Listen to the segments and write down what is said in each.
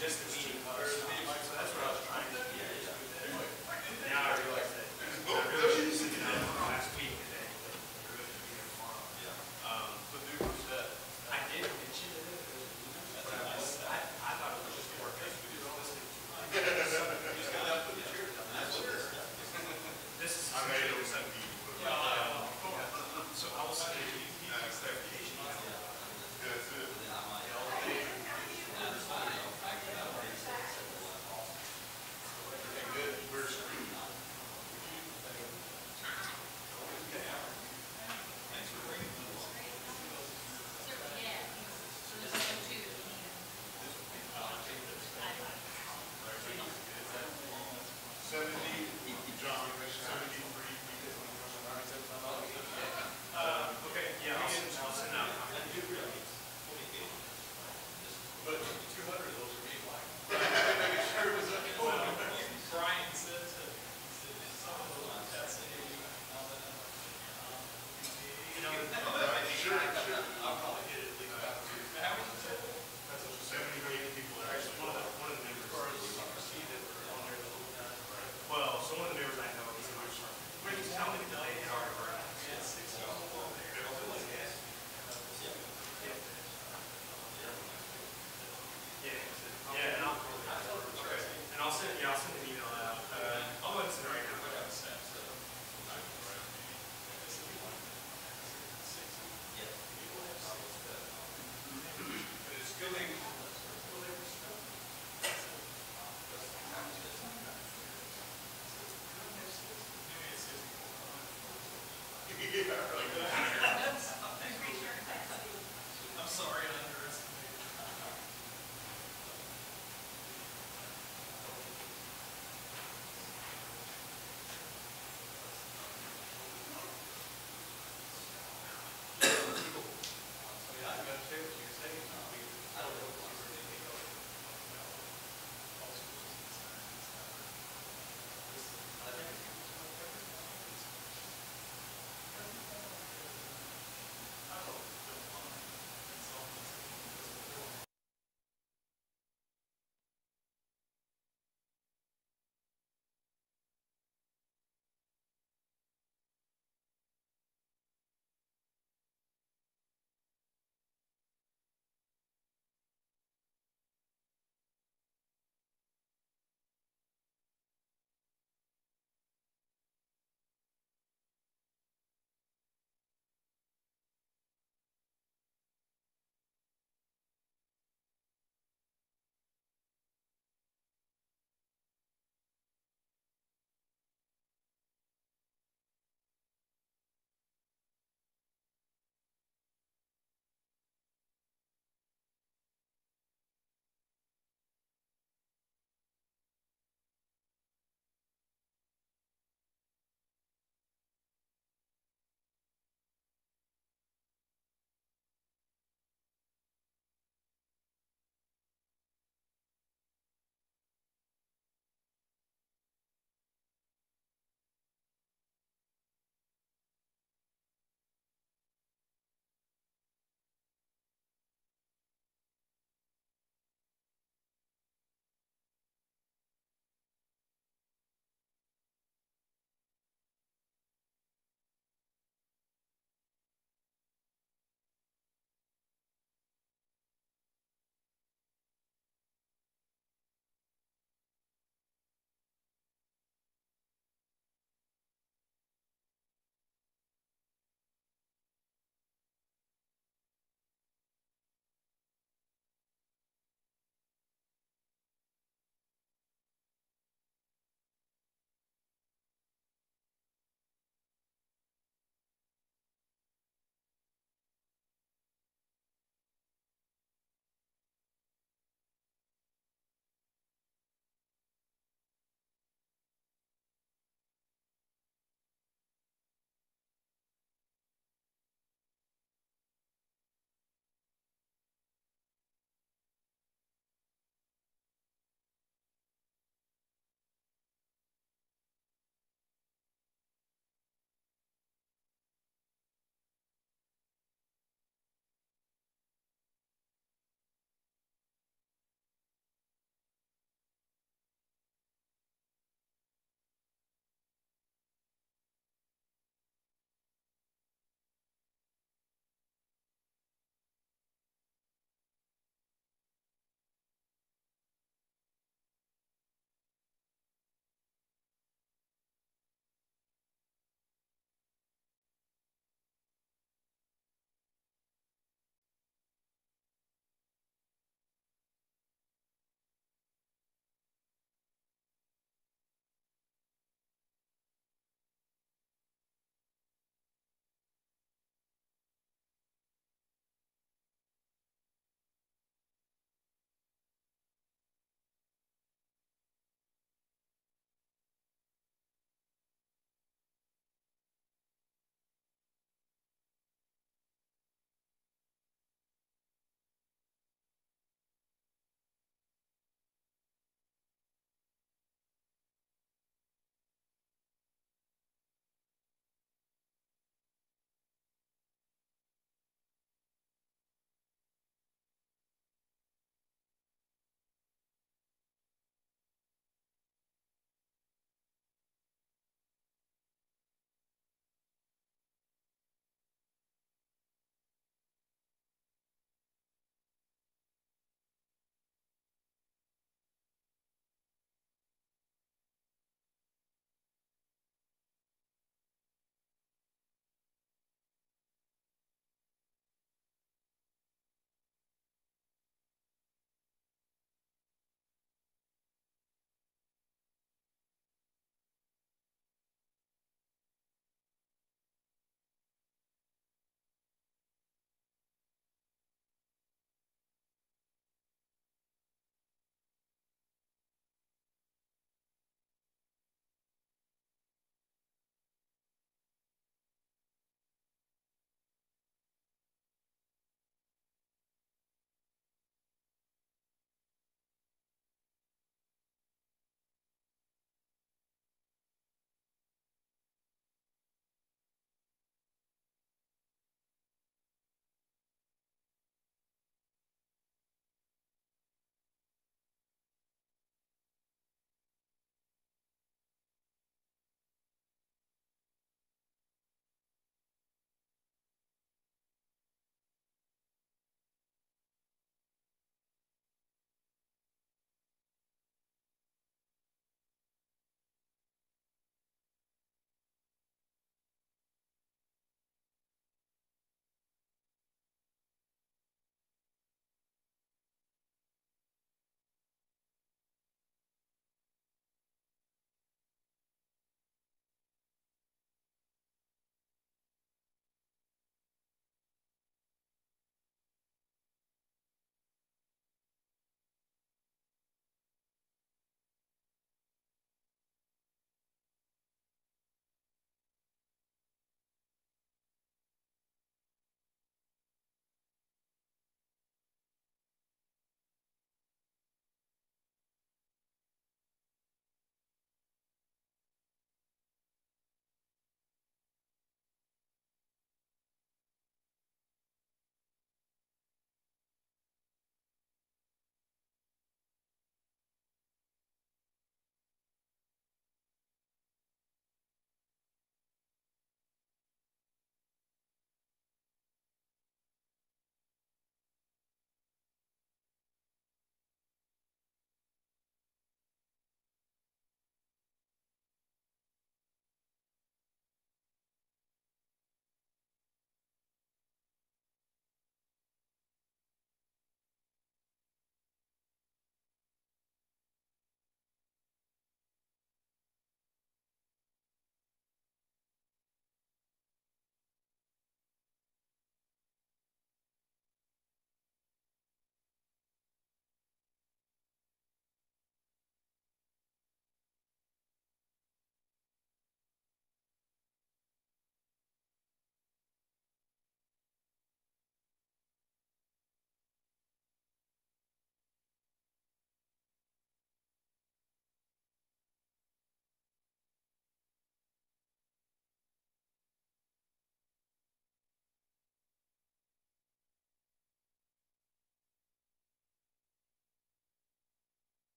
just the meeting. So that's what I was trying to do. Now I realize that I really should have sent it out last week today, but I really should be here tomorrow. I did mention it, but I thought it was just more because we just listened to this is I made it was something. so I will send it to you. Clarification. That's it.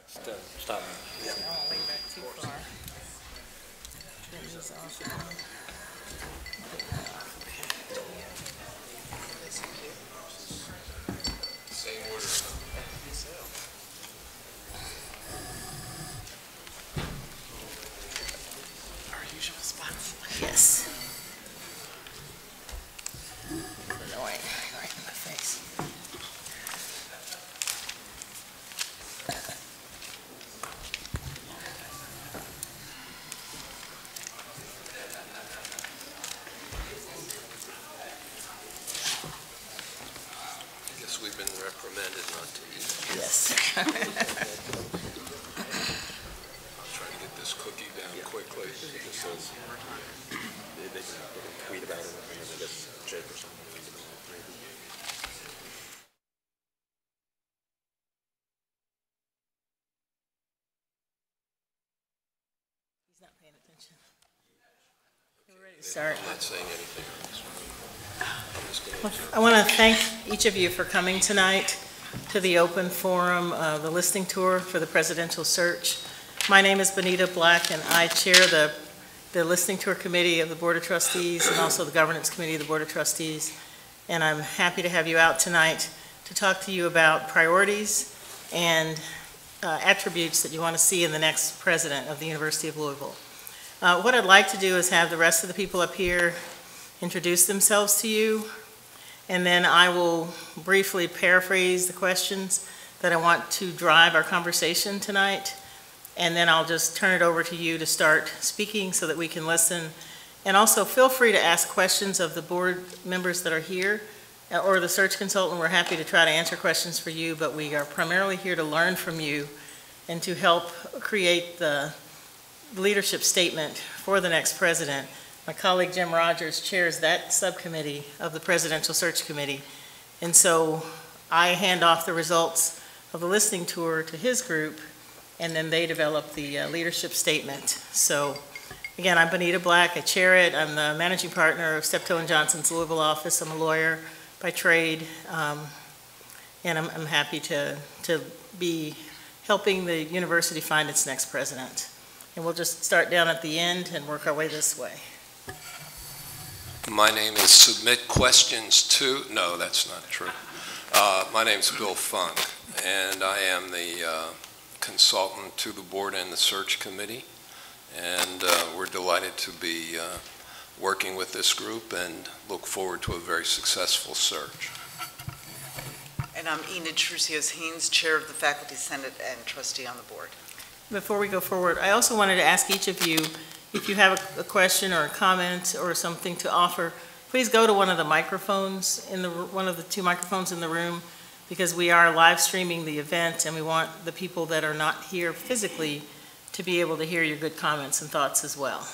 Stop. I won't lean back too far. Turn these off. Same order. Our usual spots. Yes. It's annoying, right in my face. We've been reprimanded not to eat. Yes. I'll try to get this cookie down quickly. It says they can tweet about it whenever this Jake or something. He's not paying attention. We're ready to start. I'm not saying anything on this one. I want to thank each of you for coming tonight to the open forum, the listening tour for the presidential search. My name is Benita Black, and I chair the listening tour committee of the Board of Trustees and also the governance committee of the Board of Trustees. And I'm happy to have you out tonight to talk to you about priorities and attributes that you want to see in the next president of the University of Louisville. What I'd like to do is have the rest of the people up here introduce themselves to you, and then I will briefly paraphrase the questions that I want to drive our conversation tonight, and then I'll just turn it over to you to start speaking so that we can listen. And also feel free to ask questions of the board members that are here or the search consultant. We're happy to try to answer questions for you, but we are primarily here to learn from you and to help create the leadership statement for the next president. My colleague Jim Rogers chairs that subcommittee of the Presidential Search Committee, and so I hand off the results of the listening tour to his group, and then they develop the leadership statement. So again, I'm Benita Black, I chair it. I'm the managing partner of Steptoe & Johnson's Louisville office. I'm a lawyer by trade, and I'm happy to be helping the university find its next president. And we'll just start down at the end and work our way this way. My name is Submit Questions To. No, that's not true. My name is Bill Funk, and I am the consultant to the board and the search committee. And we're delighted to be working with this group and look forward to a very successful search. And I'm Enid Trucios-Haynes, chair of the Faculty Senate and trustee on the board. Before we go forward, I also wanted to ask each of you, if you have a question or a comment or something to offer, please go to one of the microphones, one of the two microphones in the room, because we are live streaming the event and we want the people that are not here physically to be able to hear your good comments and thoughts as well.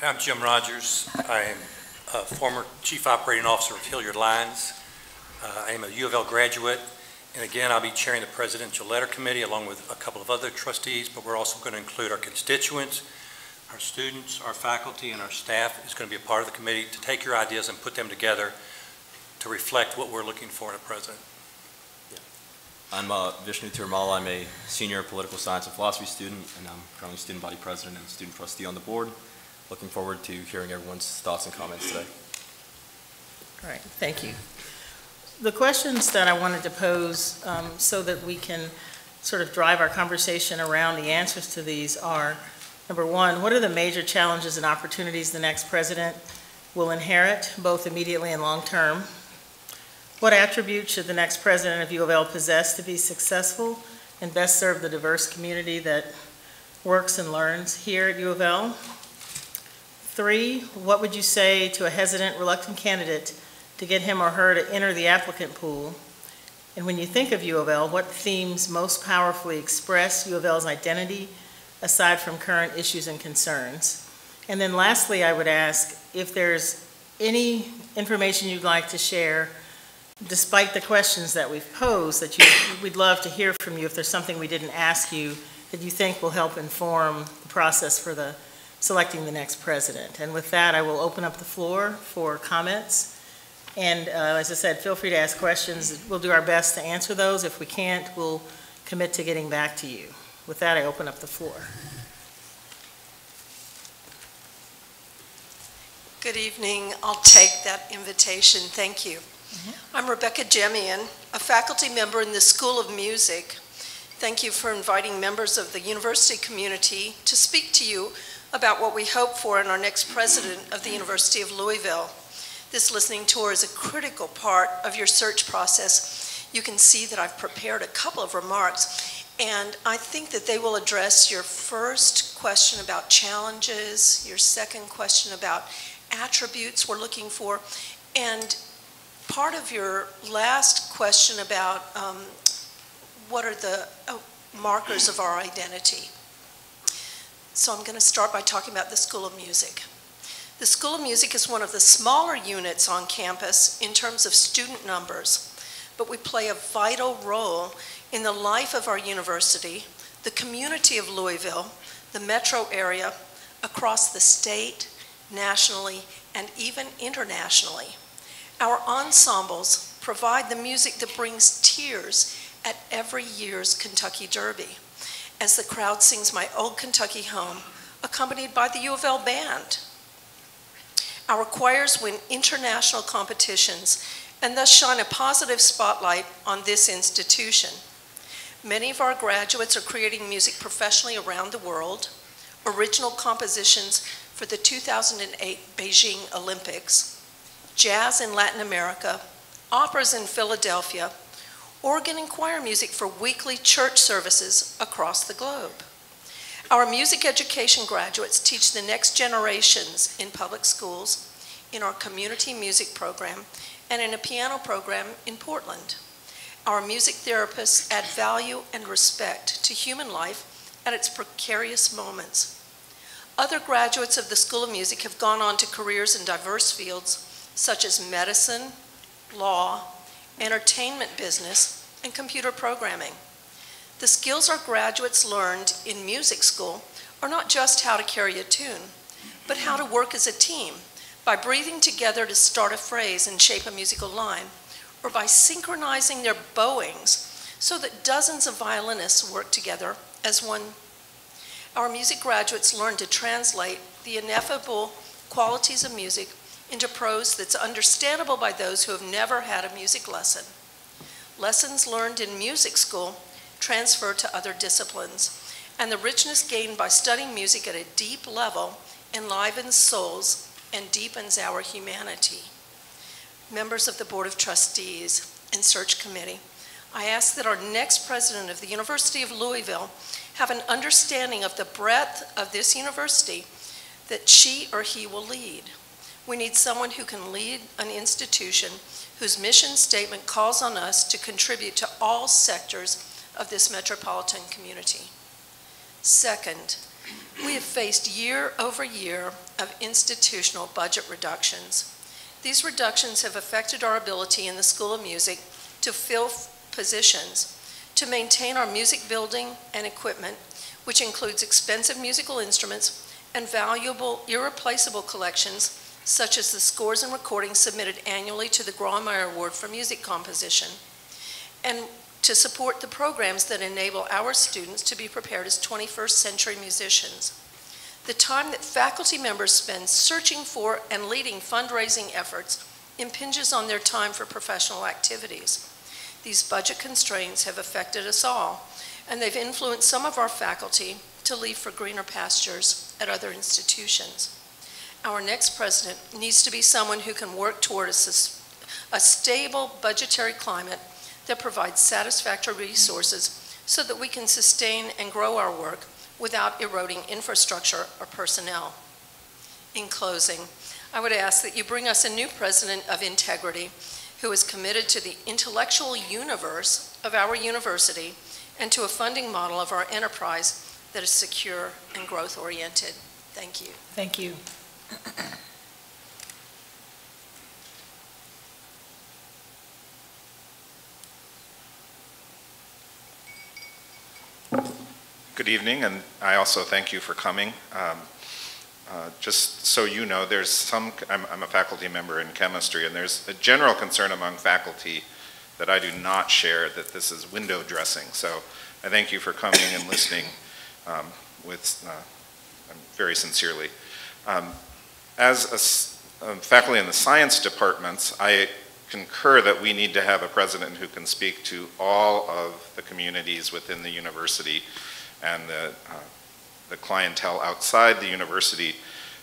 I'm Jim Rogers. I am a former Chief Operating Officer of Hilliard Lines. I am a U of L graduate, and again, I'll be chairing the Presidential Letter Committee along with a couple of other trustees, but we're also going to include our constituents, our students, our faculty, and our staff is going to be a part of the committee to take your ideas and put them together to reflect what we're looking for in a president. I'm Vishnu Tirumala. I'm a senior political science and philosophy student, and I'm currently student body president and student trustee on the board. Looking forward to hearing everyone's thoughts and comments today. All right, thank you. The questions that I wanted to pose so that we can sort of drive our conversation around the answers to these are, number one, what are the major challenges and opportunities the next president will inherit, both immediately and long term? What attributes should the next president of U of L possess to be successful and best serve the diverse community that works and learns here at U of L? 3, what would you say to a hesitant, reluctant candidate to get him or her to enter the applicant pool? And when you think of U of L, what themes most powerfully express U of L's identity aside from current issues and concerns? And then lastly, I would ask if there's any information you'd like to share, despite the questions that we've posed, that we'd love to hear from you if there's something we didn't ask you that you think will help inform the process for selecting the next president. And with that, I will open up the floor for comments. And as I said, feel free to ask questions. We'll do our best to answer those. If we can't, we'll commit to getting back to you. With that, I open up the floor. Good evening. I'll take that invitation. Thank you. I'm Rebecca Jemian, a faculty member in the School of Music. Thank you for inviting members of the university community to speak to you about what we hope for in our next president of the University of Louisville. This listening tour is a critical part of your search process. You can see that I've prepared a couple of remarks, and I think that they will address your first question about challenges, your second question about attributes we're looking for, and part of your last question about what are the markers of our identity. So I'm going to start by talking about the School of Music. The School of Music is one of the smaller units on campus in terms of student numbers, but we play a vital role in the life of our university, the community of Louisville, the metro area, across the state, nationally, and even internationally. Our ensembles provide the music that brings tears at every year's Kentucky Derby, as the crowd sings My Old Kentucky Home, accompanied by the U of L band. Our choirs win international competitions and thus shine a positive spotlight on this institution. Many of our graduates are creating music professionally around the world, original compositions for the 2008 Beijing Olympics, jazz in Latin America, operas in Philadelphia, organ and choir music for weekly church services across the globe. Our music education graduates teach the next generations in public schools, in our community music program, and in a piano program in Portland. Our music therapists add value and respect to human life at its precarious moments. Other graduates of the School of Music have gone on to careers in diverse fields such as medicine, law, entertainment business, and computer programming. The skills our graduates learned in music school are not just how to carry a tune, but how to work as a team by breathing together to start a phrase and shape a musical line, or by synchronizing their bowings so that dozens of violinists work together as one. Our music graduates learn to translate the ineffable qualities of music into prose that's understandable by those who have never had a music lesson. Lessons learned in music school transfer to other disciplines, and the richness gained by studying music at a deep level enlivens souls and deepens our humanity. Members of the Board of Trustees and Search Committee, I ask that our next president of the University of Louisville have an understanding of the breadth of this university that she or he will lead. We need someone who can lead an institution whose mission statement calls on us to contribute to all sectors of this metropolitan community. Second, we have faced year over year of institutional budget reductions. These reductions have affected our ability in the School of Music to fill positions, to maintain our music building and equipment, which includes expensive musical instruments and valuable, irreplaceable collections, such as the scores and recordings submitted annually to the Grawemeyer Award for Music Composition, and to support the programs that enable our students to be prepared as 21st century musicians. The time that faculty members spend searching for and leading fundraising efforts impinges on their time for professional activities. These budget constraints have affected us all, and they've influenced some of our faculty to leave for greener pastures at other institutions. Our next president needs to be someone who can work toward a stable budgetary climate that provides satisfactory resources so that we can sustain and grow our work without eroding infrastructure or personnel. In closing, I would ask that you bring us a new president of integrity who is committed to the intellectual universe of our university and to a funding model of our enterprise that is secure and growth-oriented. Thank you. Thank you. Good evening, and I also thank you for coming. Just so you know, I'm a faculty member in chemistry, and there's a general concern among faculty that I do not share that this is window dressing. So I thank you for coming and listening very sincerely. As faculty in the science departments, I concur that we need to have a president who can speak to all of the communities within the university and the clientele outside the university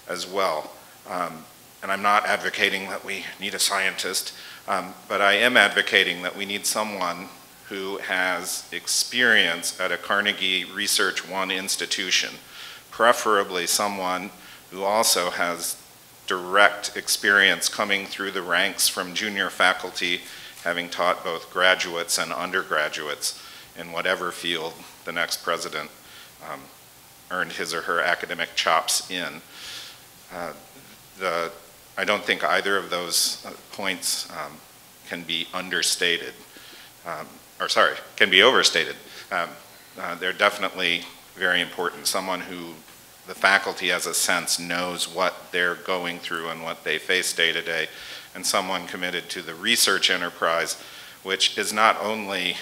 as well. And I'm not advocating that we need a scientist, but I am advocating that we need someone who has experience at a Carnegie Research One institution, preferably someone who also has direct experience coming through the ranks from junior faculty, having taught both graduates and undergraduates in whatever field the next president earned his or her academic chops in. I don't think either of those points can be understated, can be overstated. They're definitely very important. Someone who the faculty, as a sense, knows what they're going through and what they face day to day, and someone committed to the research enterprise, which is not only,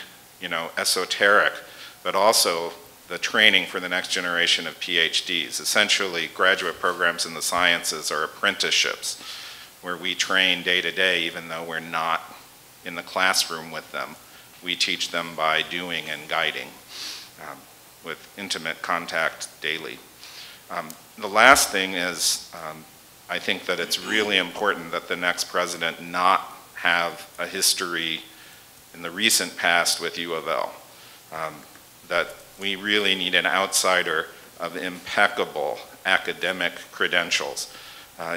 esoteric, but also the training for the next generation of PhDs. Essentially, graduate programs in the sciences are apprenticeships where we train day to day even though we're not in the classroom with them. We teach them by doing and guiding with intimate contact daily. The last thing is, I think that it's really important that the next president not have a history in the recent past with U of L. That we really need an outsider of impeccable academic credentials.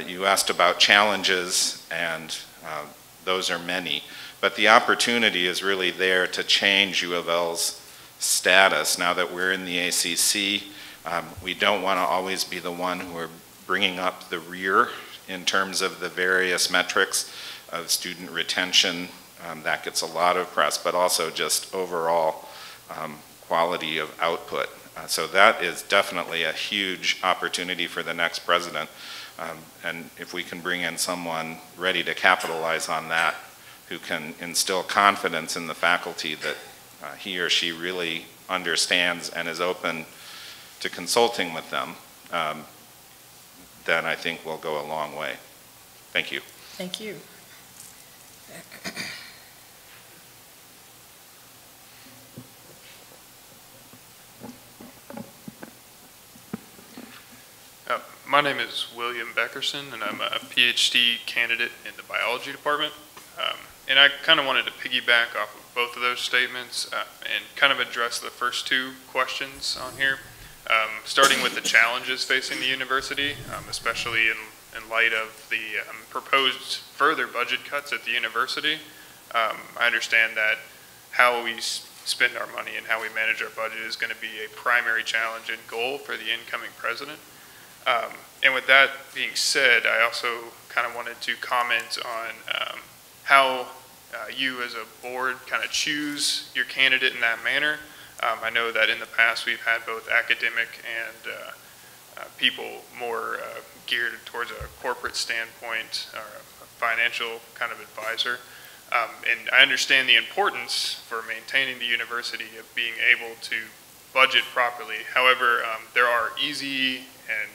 You asked about challenges, and those are many, but the opportunity is really there to change U of L's status now that we're in the ACC. We don't want to always be the one who are bringing up the rear in terms of the various metrics of student retention. That gets a lot of press, but also just overall quality of output. So that is definitely a huge opportunity for the next president. And if we can bring in someone ready to capitalize on that, who can instill confidence in the faculty that he or she really understands and is open to consulting with them, then I think we'll go a long way. Thank you. Thank you. My name is William Beckerson, and I'm a PhD candidate in the biology department. And I kind of wanted to piggyback off of both of those statements and kind of address the first two questions on here, starting with the challenges facing the university, especially in light of the proposed further budget cuts at the university. I understand that how we spend our money and how we manage our budget is going to be a primary challenge and goal for the incoming president. And with that being said, I also kind of wanted to comment on how you as a board kind of choose your candidate in that manner. I know that in the past we've had both academic and people more geared towards a corporate standpoint or a financial kind of advisor. And I understand the importance for maintaining the university of being able to budget properly. However, there are easy and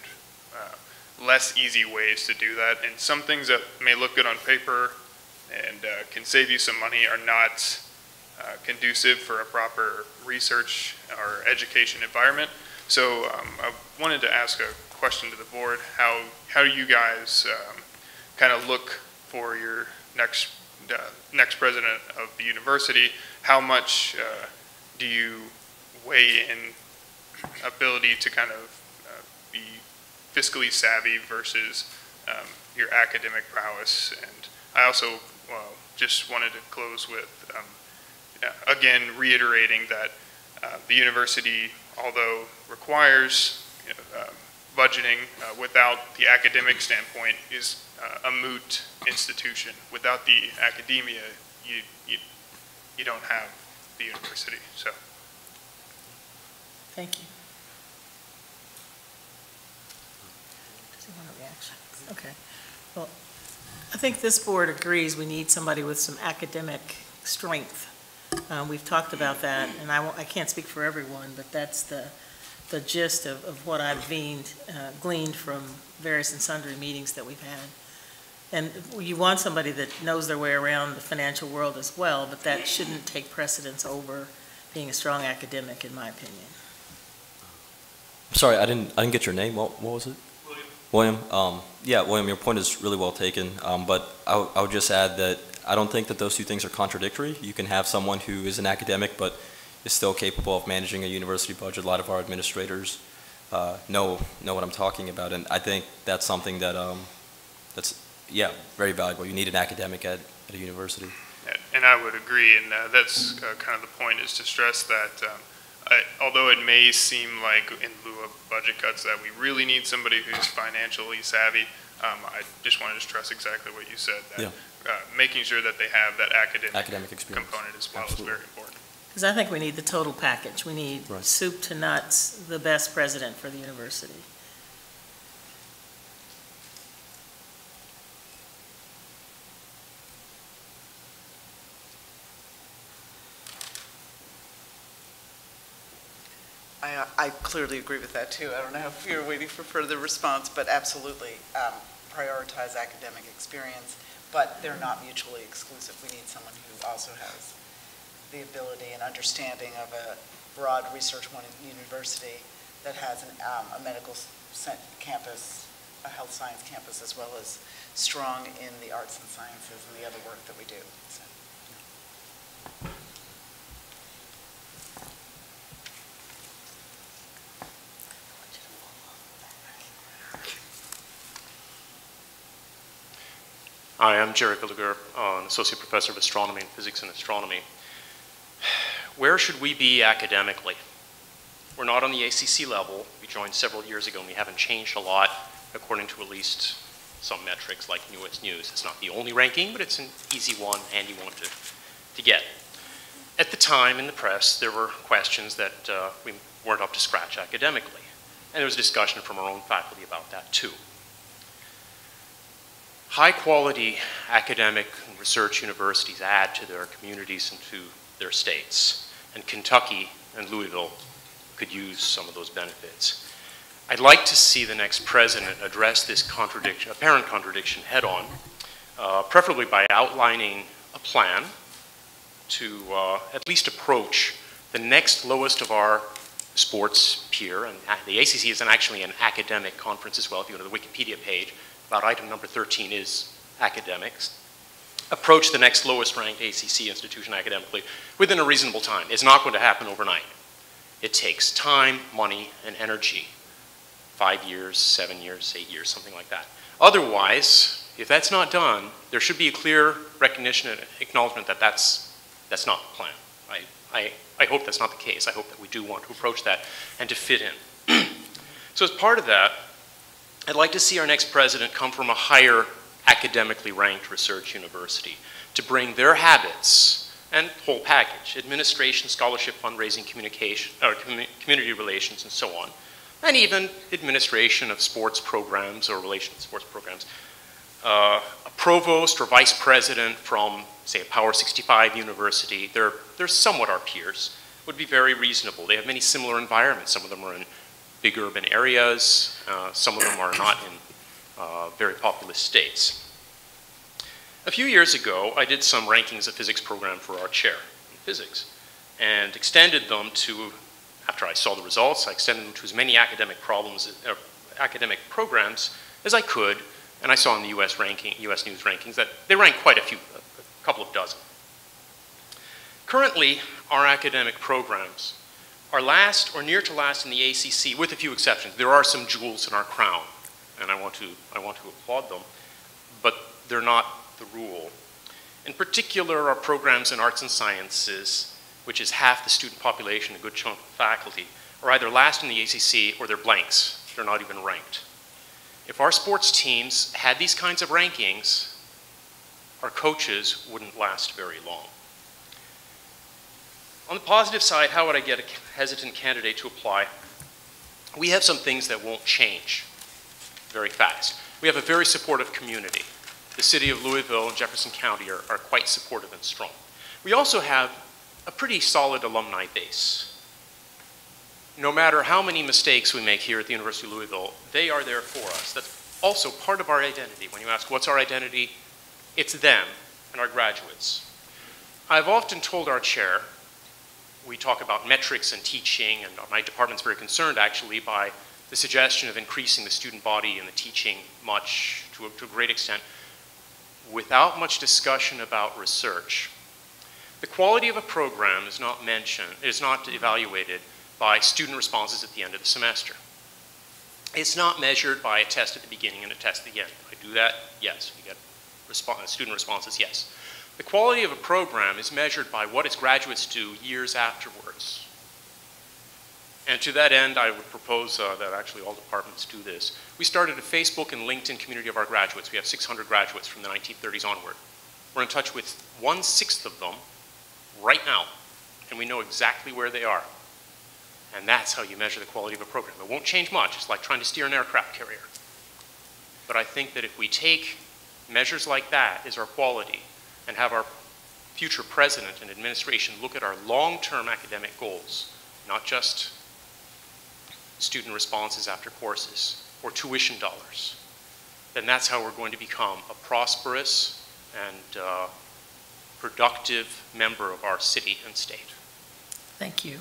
less easy ways to do that, and some things that may look good on paper and can save you some money are not conducive for a proper research or education environment. So I wanted to ask a question to the board. How do you guys kind of look for your next president of the university? How much do you weigh in ability to kind of be fiscally savvy versus your academic prowess? And I also just wanted to close with, again, reiterating that the university, although requires budgeting without the academic standpoint, is a moot institution. Without the academia, you don't have the university. So, Thank you. Does he want a reaction? Okay. Well, I think this board agrees we need somebody with some academic strength. We've talked about that, and I can't speak for everyone, but that's the gist of what I've gleaned from various and sundry meetings that we've had. And you want somebody that knows their way around the financial world as well, but that shouldn't take precedence over being a strong academic, in my opinion. Sorry, I didn't get your name. What was it? William. Yeah, William, your point is really well taken, but I would just add that I don't think that those two things are contradictory. You can have someone who is an academic but is still capable of managing a university budget. A lot of our administrators know what I'm talking about, and I think that's something that that's very valuable. You need an academic at a university. And I would agree, and that's kind of the point, is to stress that although it may seem like in lieu of budget cuts that we really need somebody who's financially savvy, I just wanted to stress exactly what you said, that making sure that they have that academic experience component as well is very important. Because I think we need the total package. We need soup to nuts, the best president for the university. I clearly agree with that too. I don't know if you're waiting for further response, but absolutely prioritize academic experience, but they're not mutually exclusive. We need someone who also has the ability and understanding of a broad research-oriented university that has a medical campus, a health science campus, as well as strong in the arts and sciences and the other work that we do. So. Hi, I'm Jerry Villiger, an associate professor of astronomy and physics and astronomy. Where should we be academically? We're not on the ACC level. We joined several years ago and we haven't changed a lot according to at least some metrics like US News. It's not the only ranking, but it's an easy one, handy one to get. At the time in the press, there were questions that we weren't up to scratch academically. And there was discussion from our own faculty about that too. High-quality academic and research universities add to their communities and to their states. And Kentucky and Louisville could use some of those benefits. I'd like to see the next president address this apparent contradiction head-on, preferably by outlining a plan to at least approach the next lowest of our sports peer, and the ACC is actually an academic conference as well. If you go to the Wikipedia page, about item number 13 is academics. Approach the next lowest ranked ACC institution academically within a reasonable time. It's not going to happen overnight. It takes time, money, and energy. 5 years, 7 years, 8 years, something like that. Otherwise, if that's not done, there should be a clear recognition and acknowledgement that that's not the plan. I hope that's not the case. I hope that we do want to approach that and to fit in. So as part of that, I'd like to see our next president come from a higher academically ranked research university to bring their habits and whole package, administration, scholarship, fundraising, communication, or community relations, and so on, and even administration of sports programs or relation to sports programs. A provost or vice president from, say, a Power 65 university, they're somewhat our peers, would be very reasonable. They have many similar environments. Some of them are in big urban areas. Some of them are not in very populous states. A few years ago, I did some rankings of physics program for our chair in physics and extended them to, after I saw the results, I extended them to as many academic academic programs as I could, and I saw in the US News rankings that they rank quite a couple of dozen. Currently, our academic programs are last or near to last in the ACC, with a few exceptions. There are some jewels in our crown, and I want to applaud them, but they're not the rule. In particular, our programs in arts and sciences, which is half the student population, a good chunk of faculty, are either last in the ACC or they're blanks. They're not even ranked. If our sports teams had these kinds of rankings, our coaches wouldn't last very long. On the positive side, how would I get a hesitant candidate to apply? We have some things that won't change very fast. We have a very supportive community. The city of Louisville and Jefferson County are quite supportive and strong. We also have a pretty solid alumni base. No matter how many mistakes we make here at the University of Louisville, they are there for us. That's also part of our identity. When you ask, what's our identity? It's them and our graduates. I've often told our chair, we talk about metrics and teaching, and my department's very concerned actually by the suggestion of increasing the student body and the teaching much, to a great extent, without much discussion about research. The quality of a program is not evaluated by student responses at the end of the semester. It's not measured by a test at the beginning and a test at the end. I do that? Yes. We get student responses? Yes. The quality of a program is measured by what its graduates do years afterwards. And to that end, I would propose that actually all departments do this. We started a Facebook and LinkedIn community of our graduates. We have 600 graduates from the 1930s onward. We're in touch with 1/6 of them right now, and we know exactly where they are. And that's how you measure the quality of a program. It won't change much. It's like trying to steer an aircraft carrier. But I think that if we take measures like that as our quality and have our future president and administration look at our long-term academic goals, not just student responses after courses or tuition dollars, then that's how we're going to become a prosperous and productive member of our city and state. Thank you.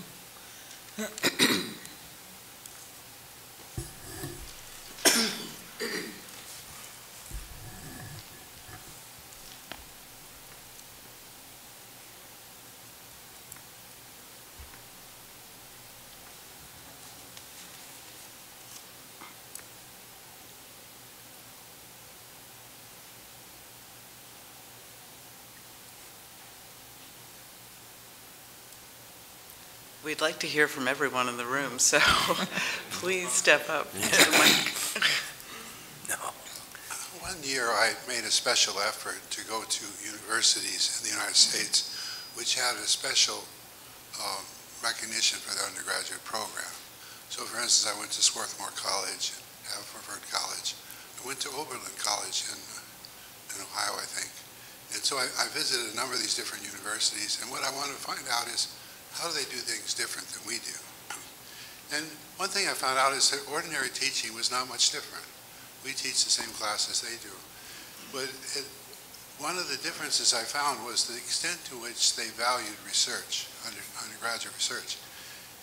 We'd like to hear from everyone in the room, so please step up to the mic. One year I made a special effort to go to universities in the United States which had a special recognition for the undergraduate program. So for instance, I went to Swarthmore College, Haverford College. I went to Oberlin College in Ohio, I think. And so I visited a number of these different universities, and what I wanted to find out is how do they do things different than we do? And one thing I found out is that ordinary teaching was not much different. We teach the same classes they do. But one of the differences I found was the extent to which they valued research, undergraduate research.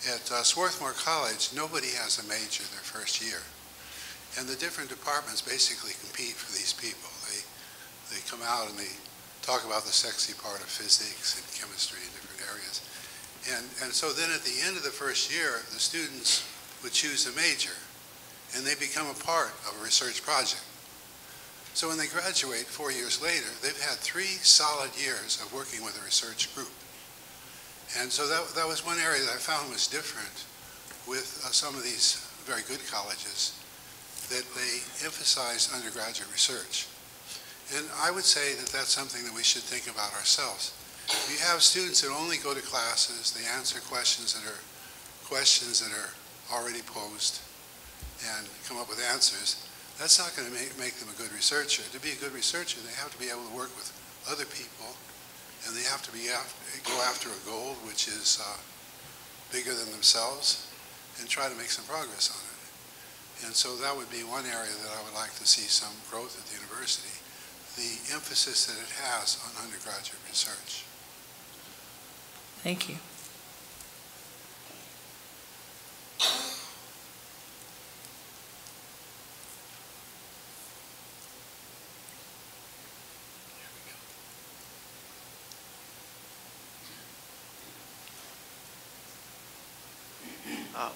At Swarthmore College, nobody has a major their first year. And the different departments basically compete for these people. They come out and they talk about the sexy part of physics and chemistry in different areas. And so then at the end of the first year, the students would choose a major, and they become a part of a research project. So when they graduate 4 years later, they've had 3 solid years of working with a research group. And so that was one area that I found was different with some of these very good colleges, that they emphasize undergraduate research. And I would say that that's something that we should think about ourselves. If you have students that only go to classes, they answer questions that are already posed and come up with answers, that's not going to make them a good researcher. To be a good researcher, they have to be able to work with other people, and they have to go after a goal which is bigger than themselves and try to make some progress on it. And so that would be one area that I would like to see some growth at the university, the emphasis that it has on undergraduate research. Thank you.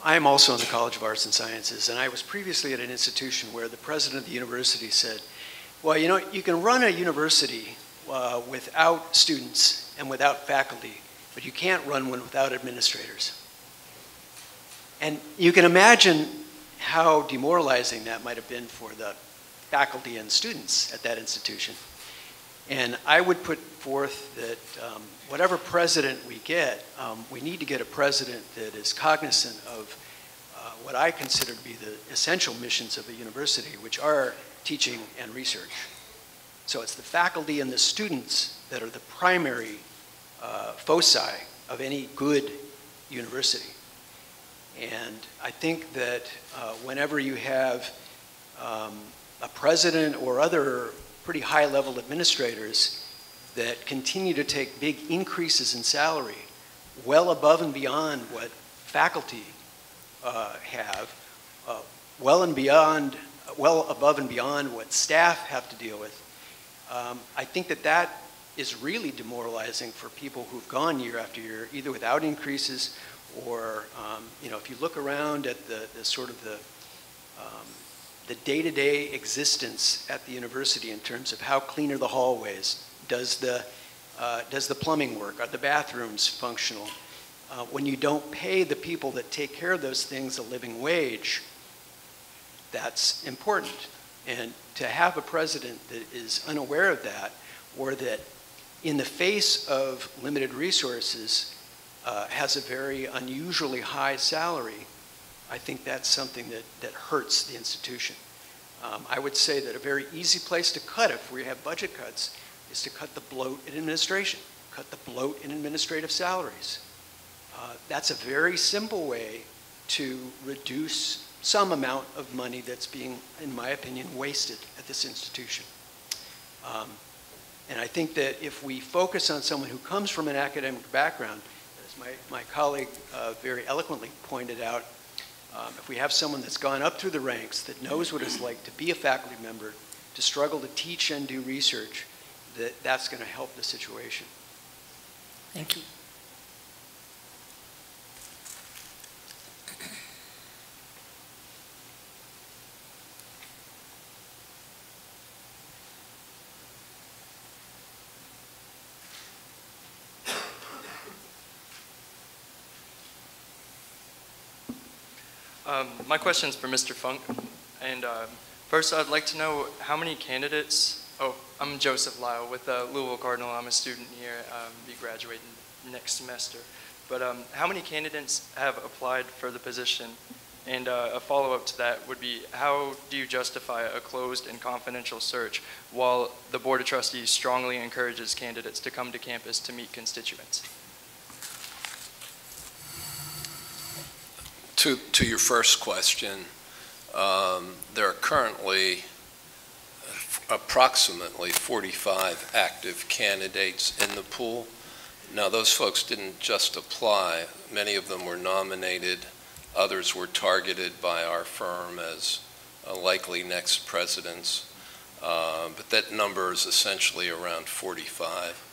I am also in the College of Arts and Sciences, and I was previously at an institution where the president of the university said, well, you know, you can run a university without students and without faculty, but you can't run one without administrators. And you can imagine how demoralizing that might have been for the faculty and students at that institution. And I would put forth that whatever president we get, we need to get a president that is cognizant of what I consider to be the essential missions of a university, which are teaching and research. So it's the faculty and the students that are the primary foci of any good university. And I think that whenever you have a president or other pretty high-level administrators that continue to take big increases in salary well above and beyond what faculty have, well above and beyond what staff have to deal with, I think that that is really demoralizing for people who've gone year after year, either without increases or, if you look around at the day-to-day existence at the university in terms of how clean are the hallways, does the plumbing work, are the bathrooms functional? When you don't pay the people that take care of those things a living wage, that's important. And to have a president that is unaware of that, or that in the face of limited resources has a very unusually high salary, I think that's something that hurts the institution. I would say that a very easy place to cut if we have budget cuts is to cut the bloat in administration, cut the bloat in administrative salaries. That's a very simple way to reduce some amount of money that's being, in my opinion, wasted at this institution. And I think that if we focus on someone who comes from an academic background, as my colleague very eloquently pointed out, if we have someone that's gone up through the ranks, that knows what it's like to be a faculty member, to struggle to teach and do research, that's going to help the situation. Thank you. My question is for Mr. Funk. And first, I'd like to know how many candidates. Oh, I'm Joseph Lyle with Louisville Cardinal. I'm a student here. Be graduating next semester. But how many candidates have applied for the position? And a follow-up to that would be, how do you justify a closed and confidential search while the Board of Trustees strongly encourages candidates to come to campus to meet constituents? To your first question, there are currently approximately 45 active candidates in the pool. Now, those folks didn't just apply. Many of them were nominated. Others were targeted by our firm as likely next presidents. But that number is essentially around 45.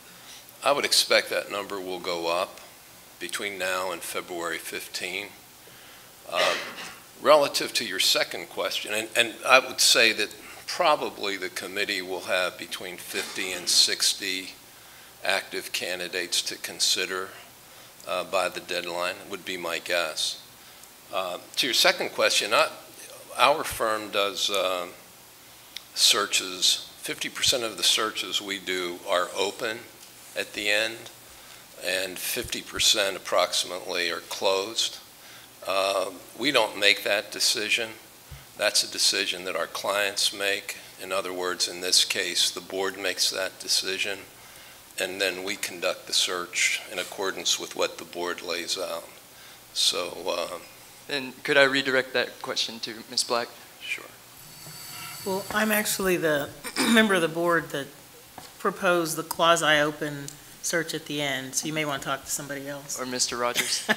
I would expect that number will go up between now and February 15. Relative to your second question, and I would say that probably the committee will have between 50 and 60 active candidates to consider by the deadline, would be my guess. To your second question, our firm does searches. 50% of the searches we do are open at the end, and 50% approximately are closed. We don't make that decision. That's a decision that our clients make. In other words, in this case, the board makes that decision, and then we conduct the search in accordance with what the board lays out. So. And could I redirect that question to Ms. Black? Sure. Well, I'm actually the member of the board that proposed the quasi-open search at the end, so you may want to talk to somebody else. Or Mr. Rogers?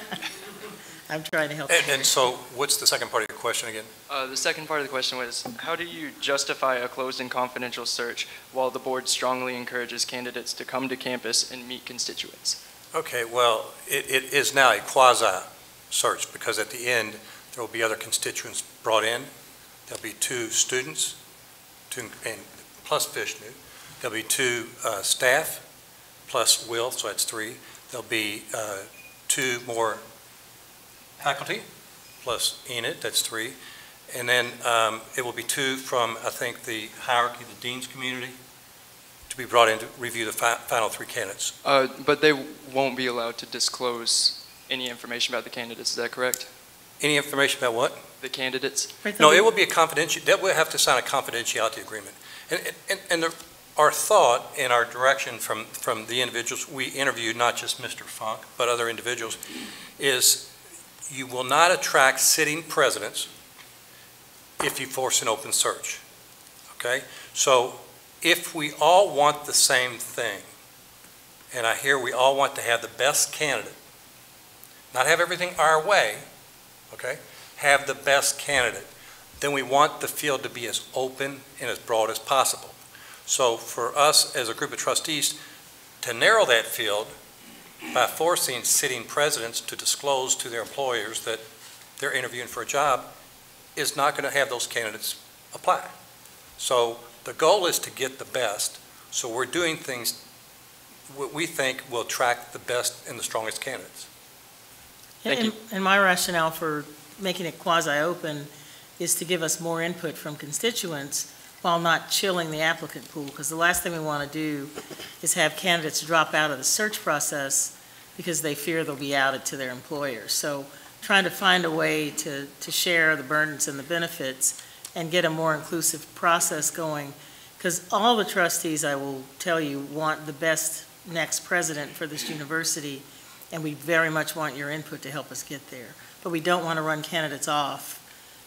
I'm trying to help. And so what's the second part of your question again? The second part of the question was, how do you justify a closed and confidential search while the board strongly encourages candidates to come to campus and meet constituents? Okay, well, it is now a quasi-search because at the end, there will be other constituents brought in. There'll be 2 students, plus Vishnu. There'll be 2 staff, plus Will, so that's 3. There'll be 2 more faculty, plus Enid, that's 3. And then it will be 2 from, I think, the hierarchy, the dean's community, to be brought in to review the final 3 candidates. But they won't be allowed to disclose any information about the candidates, is that correct? Any information about what? The candidates? No, it will be a confidential, that will have to sign a confidentiality agreement. And there our thought and our direction from the individuals we interviewed, not just Mr. Funk, but other individuals, is you will not attract sitting presidents if you force an open search, okay? So if we all want the same thing, and I hear we all want to have the best candidate, not have everything our way, okay? Have the best candidate, then we want the field to be as open and as broad as possible. So for us as a group of trustees to narrow that field by forcing sitting presidents to disclose to their employers that they're interviewing for a job is not going to have those candidates apply. So the goal is to get the best. So we're doing things what we think will attract the best and the strongest candidates. Thank you. And my rationale for making it quasi-open is to give us more input from constituents while not chilling the applicant pool, because the last thing we want to do is have candidates drop out of the search process because they fear they'll be outed to their employers. So trying to find a way to share the burdens and the benefits and get a more inclusive process going, because all the trustees, I will tell you, want the best next president for this university, and we very much want your input to help us get there. But we don't want to run candidates off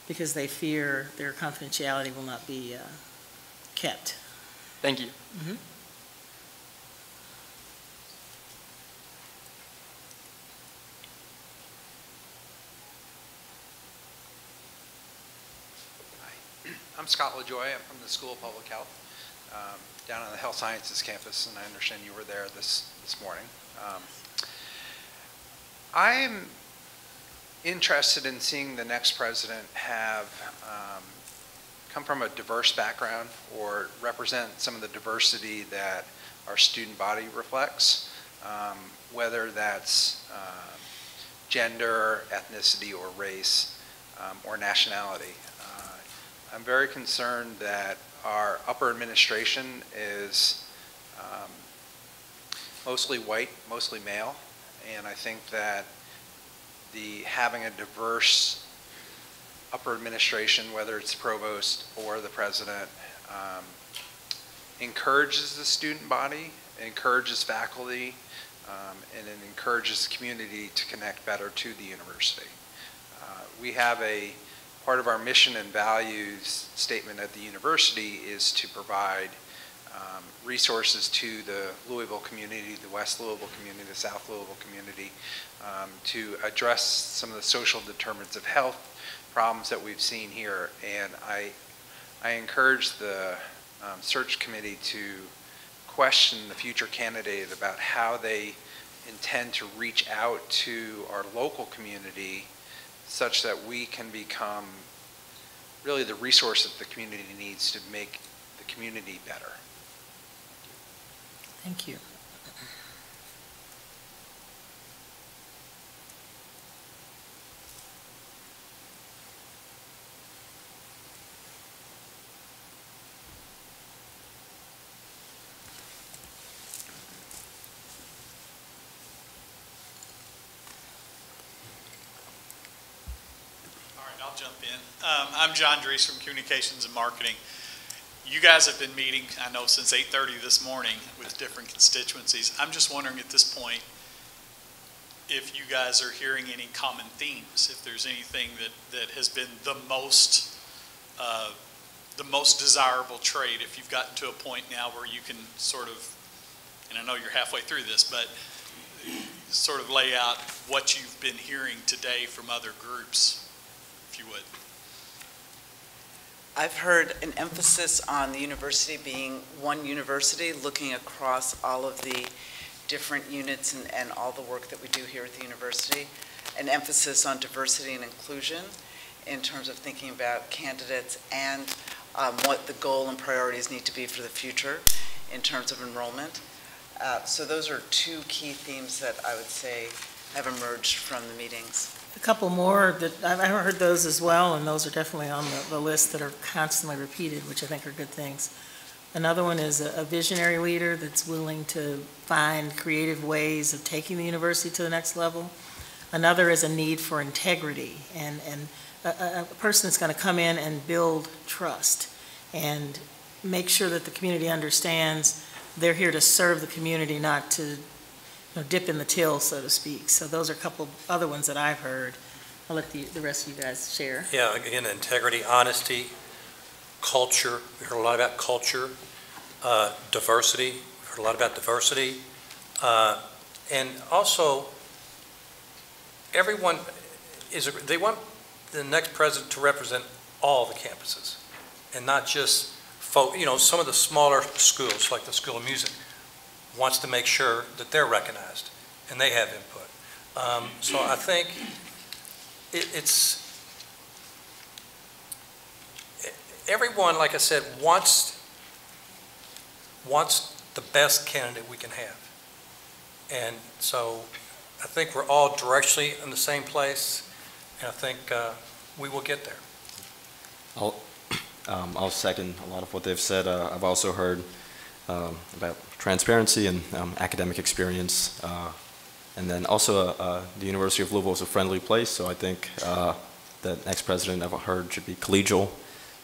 because they fear their confidentiality will not be kept. Thank you. Mm-hmm. I'm Scott LaJoy. I'm from the School of Public Health down on the Health Sciences campus, and I understand you were there this morning. I'm interested in seeing the next president have come from a diverse background or represent some of the diversity that our student body reflects, whether that's gender, ethnicity, or race, or nationality. I'm very concerned that our upper administration is mostly white, mostly male, and I think that having a diverse upper administration, whether it's the provost or the president, encourages the student body, encourages faculty, and it encourages the community to connect better to the university. We have part of our mission and values statement at the university is to provide resources to the Louisville community, the West Louisville community, the South Louisville community, to address some of the social determinants of health problems that we've seen here. And I encourage the search committee to question the future candidate about how they intend to reach out to our local community such that we can become really the resource that the community needs to make the community better. Thank you. I'll jump in. I'm John Dries from Communications and Marketing. You guys have been meeting, I know, since 8:30 this morning with different constituencies. I'm just wondering at this point if you guys are hearing any common themes, if there's anything that has been the most desirable trait, if you've gotten to a point now where you can sort of, and I know you're halfway through this, but sort of lay out what you've been hearing today from other groups, if you would. I've heard an emphasis on the university being one university, looking across all of the different units and all the work that we do here at the university. An emphasis on diversity and inclusion in terms of thinking about candidates and what the goal and priorities need to be for the future in terms of enrollment. So those are two key themes that I would say have emerged from the meetings. A couple more that I've heard those as well, and those are definitely on the list that are constantly repeated, which I think are good things. Another one is a visionary leader that's willing to find creative ways of taking the university to the next level. Another is a need for integrity and a person that's going to come in and build trust. And make sure that the community understands they're here to serve the community, not to dip in the till, so to speak. So those are a couple other ones that I've heard. I'll let the rest of you guys share. Yeah, again, integrity, honesty, culture. We heard a lot about culture, diversity. We heard a lot about diversity. And also, everyone they want the next president to represent all the campuses and not just some of the smaller schools, like the School of Music, wants to make sure that they're recognized and they have input. So I think everyone, like I said, wants the best candidate we can have. And so I think we're all directionally in the same place, and I think we will get there. I'll second a lot of what they've said. I've also heard about transparency and academic experience, and then also the University of Louisville is a friendly place, so I think the next president I've heard should be collegial,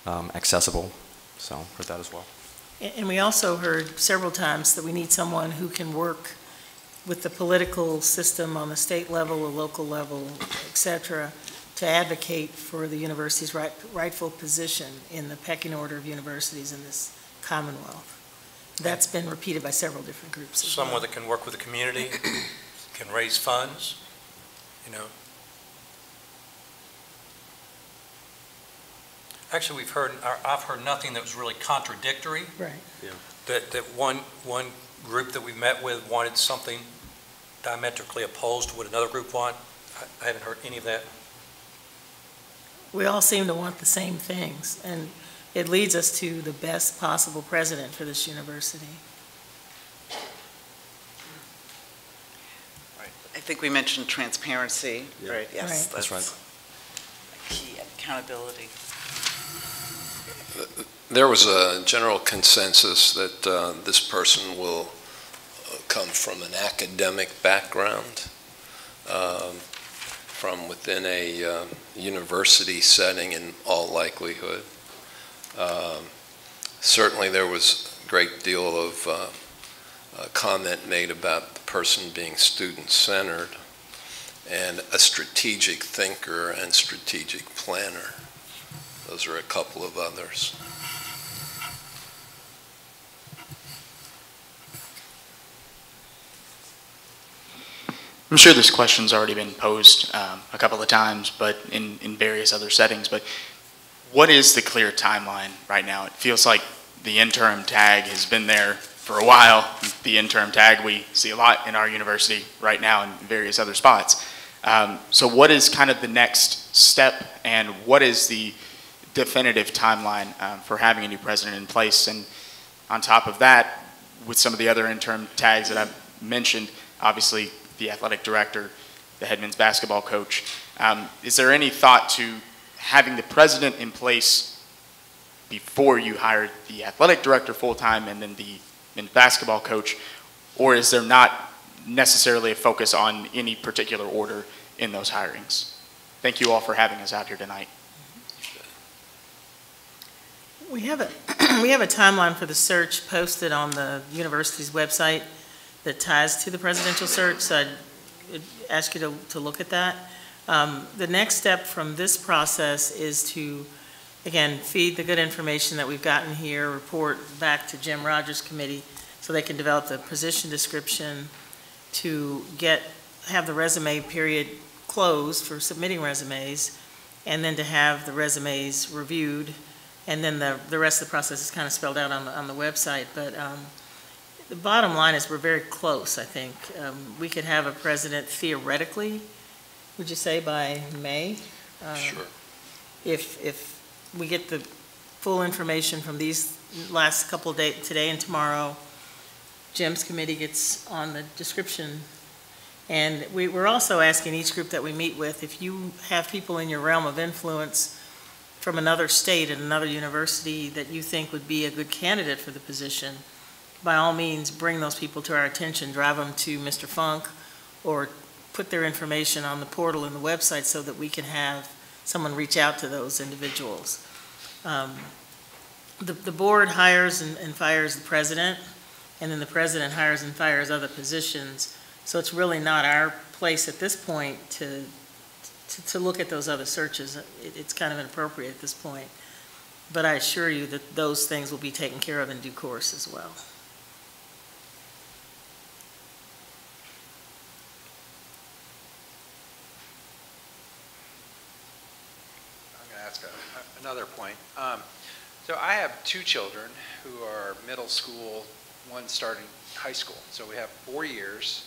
accessible, so heard that as well. And we also heard several times that we need someone who can work with the political system on the state level, or local level, et cetera, to advocate for the university's rightful position in the pecking order of universities in this Commonwealth. That's been repeated by several different groups. Someone that can work with the community, can raise funds, Actually, I've heard nothing that was really contradictory. Right. Yeah. That one group that we met with wanted something diametrically opposed to what another group want. I haven't heard any of that. We all seem to want the same things, and it leads us to the best possible president for this university. Right. I think we mentioned transparency, Yeah. right? Yes, Right. That's right. Key, accountability. There was a general consensus that this person will come from an academic background, from within a university setting in all likelihood. Certainly there was a great deal of comment made about the person being student-centered and a strategic thinker and strategic planner. Those are a couple of others. I'm sure this question's already been posed a couple of times, but in various other settings, but what is the clear timeline right now? It feels like the interim tag has been there for a while. The interim tag we see a lot in our university right now and various other spots. So what is kind of the next step, and what is the definitive timeline for having a new president in place? And on top of that, with some of the other interim tags that I've mentioned, obviously the athletic director, the head men's basketball coach, is there any thought to having the president in place before you hire the athletic director full-time and then the men's basketball coach, or is there not necessarily a focus on any particular order in those hirings? Thank you all for having us out here tonight. We have a timeline for the search posted on the university's website that ties to the presidential search, so I'd ask you to look at that. The next step from this process is to, again, feed the good information that we've gotten here, report back to Jim Rogers' committee so they can develop the position description, to have the resume period closed for submitting resumes, and then to have the resumes reviewed, and then the rest of the process is kind of spelled out on the website. But the bottom line is we're very close, I think. We could have a president theoretically, would you say, by May? Sure. If we get the full information from these last couple of days, today and tomorrow, Jim's committee gets on the description. And we're also asking each group that we meet with, if you have people in your realm of influence from another state and another university that you think would be a good candidate for the position, by all means, bring those people to our attention, drive them to Mr. Funk, or put their information on the portal and the website so that we can have someone reach out to those individuals. the board hires and fires the president, and then the president hires and fires other positions. So it's really not our place at this point to look at those other searches. It's kind of inappropriate at this point. But I assure you that those things will be taken care of in due course as well. I'm going to ask another point. So I have two children who are middle school, one starting high school. So we have 4 years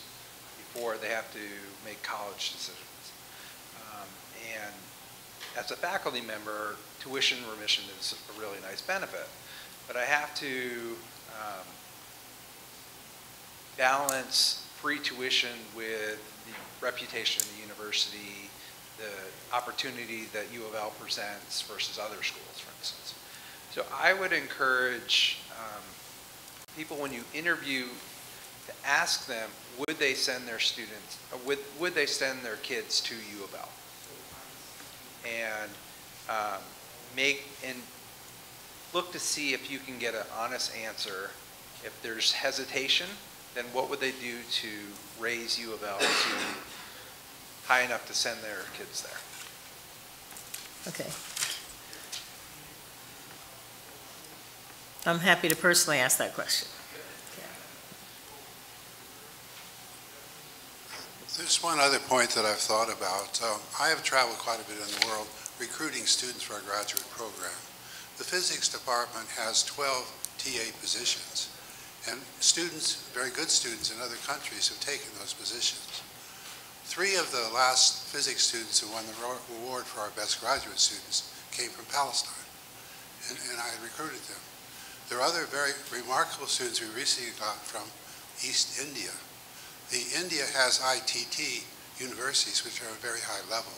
before they have to make college decisions. And as a faculty member, tuition remission is a really nice benefit. But I have to balance free tuition with the reputation of the university, the opportunity that U of L presents versus other schools, for instance. So I would encourage people, when you interview, to ask them, would they send their students, would they send their kids to U of L? And look to see if you can get an honest answer. If there's hesitation, then what would they do to raise U of L to high enough to send their kids there? Okay. I'm happy to personally ask that question. There's one other point that I've thought about. I have traveled quite a bit in the world recruiting students for our graduate program. The physics department has 12 TA positions, and students, very good students in other countries, have taken those positions. 3 of the last physics students who won the award for our best graduate students came from Palestine, and I recruited them. There are other very remarkable students we recently got from East India. India has ITT universities, which are a very high level.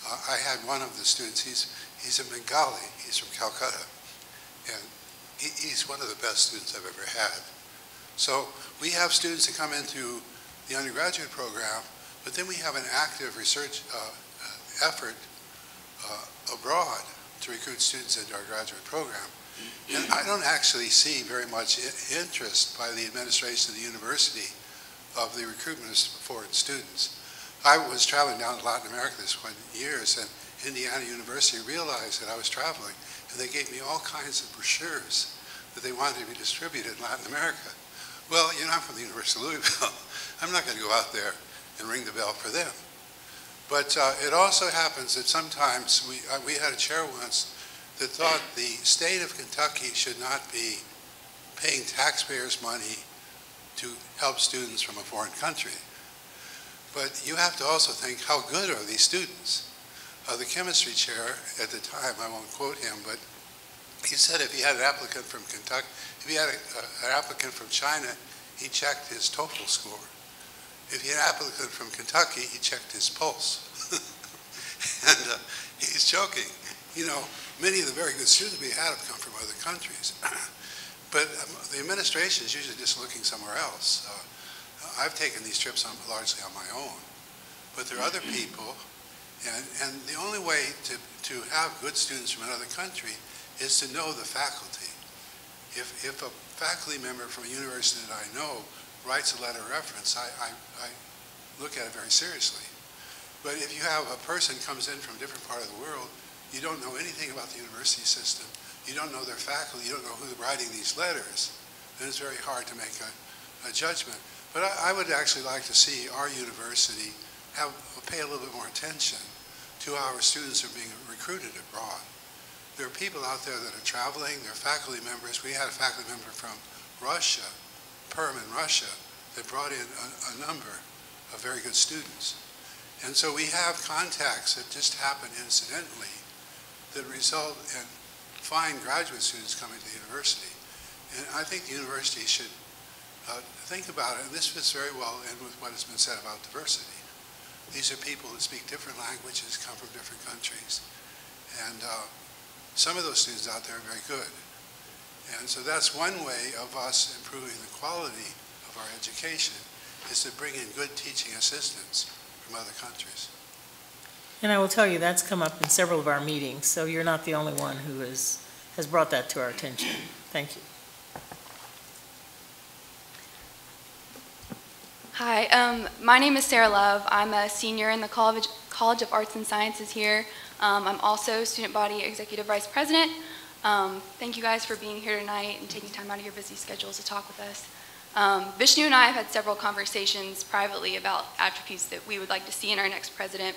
I had one of the students, he's a Bengali, he's from Calcutta, and he's one of the best students I've ever had. So we have students that come into the undergraduate program, but then we have an active research effort abroad to recruit students into our graduate program. And I don't actually see very much interest by the administration of the university of the recruitment of foreign students. I was traveling down to Latin America this one years, and Indiana University realized that I was traveling, and they gave me all kinds of brochures that they wanted to be distributed in Latin America. Well, you know, I'm from the University of Louisville. I'm not going to go out there and ring the bell for them. But it also happens that sometimes we had a chair once that thought the state of Kentucky should not be paying taxpayers' money to help students from a foreign country. But you have to also think, how good are these students? The chemistry chair at the time, I won't quote him, but he said if he had an applicant from Kentucky, if he had an applicant from China, he checked his TOEFL score. If he had an applicant from Kentucky, he checked his pulse. And he's joking. You know, many of the very good students we had have come from other countries. But the administration is usually just looking somewhere else. I've taken these trips largely on my own. But there are other people, and the only way to have good students from another country is to know the faculty. If a faculty member from a university that I know writes a letter of reference, I look at it very seriously. But if you have a person comes in from a different part of the world, you don't know anything about the university system, you don't know their faculty, you don't know who's writing these letters, then it's very hard to make a judgment. But I would actually like to see our university pay a little bit more attention to our students who are being recruited abroad. There are people out there that are traveling, they're faculty members. We had a faculty member from Russia, Perm in Russia, that brought in a number of very good students. And so we have contacts that just happen incidentally that result in fine graduate students coming to the university. And I think the university should think about it, and this fits very well in with what has been said about diversity. These are people that speak different languages, come from different countries. And some of those students out there are very good. And so that's one way of us improving the quality of our education, is to bring in good teaching assistants from other countries. And I will tell you, that's come up in several of our meetings, so you're not the only one who has has brought that to our attention. Thank you. Hi, my name is Sarah Love. I'm a senior in the College of Arts and Sciences here. I'm also Student Body Executive Vice President. Thank you guys for being here tonight and taking time out of your busy schedules to talk with us. Vishnu and I have had several conversations privately about attributes that we would like to see in our next president.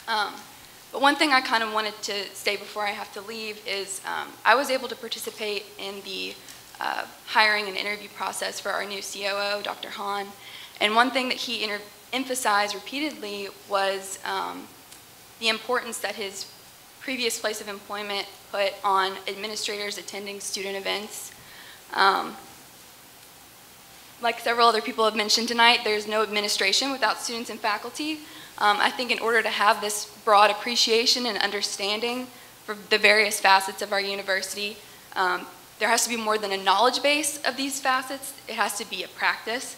But one thing I kind of wanted to say before I have to leave is I was able to participate in the hiring and interview process for our new COO, Dr. Hahn. And one thing that he emphasized repeatedly was the importance that his previous place of employment put on administrators attending student events. Like several other people have mentioned tonight, there's no administration without students and faculty. I think in order to have this broad appreciation and understanding for the various facets of our university, there has to be more than a knowledge base of these facets. It has to be a practice.